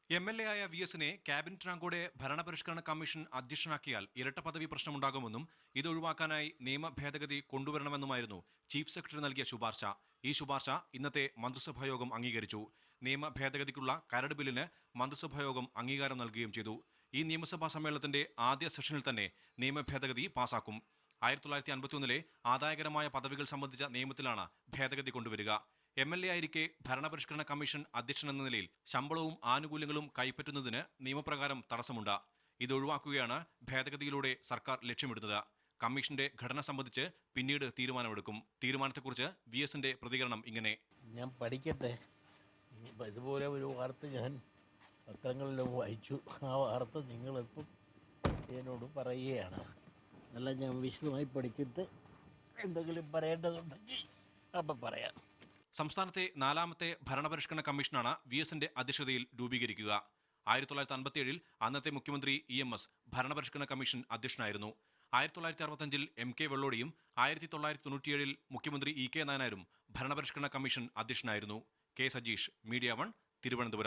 MLA ആയ VS-നെ cabinet റാങ്കോടെ ഭരണപരിഷ്കരണ commission അധ്യക്ഷനാക്കിയാൽ ഇരട്ട പദവി പ്രശ്നമുണ്ടാകുമെന്നും ഇത് ഒഴിവാക്കാനായി നിയമ ഭേദഗതി കൊണ്ടുവരണമെന്നുമായിരുന്നു ചീഫ് സെക്രട്ടറി നൽകിയ ശുപാർശ. ഈ ശുപാർശ ഇന്നത്തെ മന്ത്രിസഭായോഗം അംഗീകരിച്ചു. നിയമ ഭേദഗതിക്കുള്ള കരട് ബില്ലിന് മന്ത്രിസഭായോഗം അംഗീകാരം നൽകുകയും ചെയ്തു. ഈ നിയമസഭാ സമ്മേളനത്തിന്റെ ആദ്യ സെഷനിൽ തന്നെ നിയമ ഭേദഗതി പാസാക്കും. 1951 ആദായകരമായ പദവികൾ സംബന്ധിച്ച നിയമത്തിലാണ് ഭേദഗതി കൊണ്ടുവരിക. MLA ആയിരിക്കെ ഭരണപരിഷ്കരണ കമ്മീഷൻ അധ്യക്ഷനെന്ന നിലയിൽ ശമ്പളവും ആനുകൂല്യങ്ങളും കൈപ്പറ്റുന്നതിന് നിയമപ്രകാരം തടസ്സമുണ്ട്. ഇത് ഒഴിവാക്കുകയാണ് ഭേദഗതിയിലൂടെ സർക്കാർ ലക്ഷ്യമിടുന്നത്. കമ്മീഷന്റെ ഘടന സംബന്ധിച്ച് പിന്നീട് തീരുമാനമെടുക്കും. തീരുമാനത്തെക്കുറിച്ച് VS-ന്റെ പ്രതികരണം ഇങ്ങനെ: ഞാൻ പഠിക്കട്ടെ. ഇതുപോലെ ഒരു വാർത്ത ഞാൻ പത്രങ്ങളിലും വായിച്ചു. ആ വാർത്ത നിങ്ങളിപ്പം എന്നോട് പറയുകയാണ്. എല്ലാം ഞാൻ വിശദമായി പഠിച്ചിട്ട് എന്തെങ്കിലും പറയേണ്ടതുണ്ടെങ്കിൽ അപ്പം പറയാം. സംസ്ഥാനത്തെ 4ാമത്തെ ഭരണപരിഷ്കരണ കമ്മീഷനാണ് VS-ന്റെ അധ്യക്ഷതയിൽ രൂപീകരിക്കുക. 1957 അന്നത്തെ മുഖ്യമന്ത്രി EMS ഭരണപരിഷ്കരണ കമ്മീഷൻ അധ്യക്ഷനായിരുന്നു. 1965 MK വെള്ളോടിയും 1997 മുഖ്യമന്ത്രി EK നായനാരും ഭരണപരിഷ്കരണ കമ്മീഷൻ അധ്യക്ഷനായിരുന്നു. K. സജീഷ്, മീഡിയ 1, തിരുവനന്തപുരം.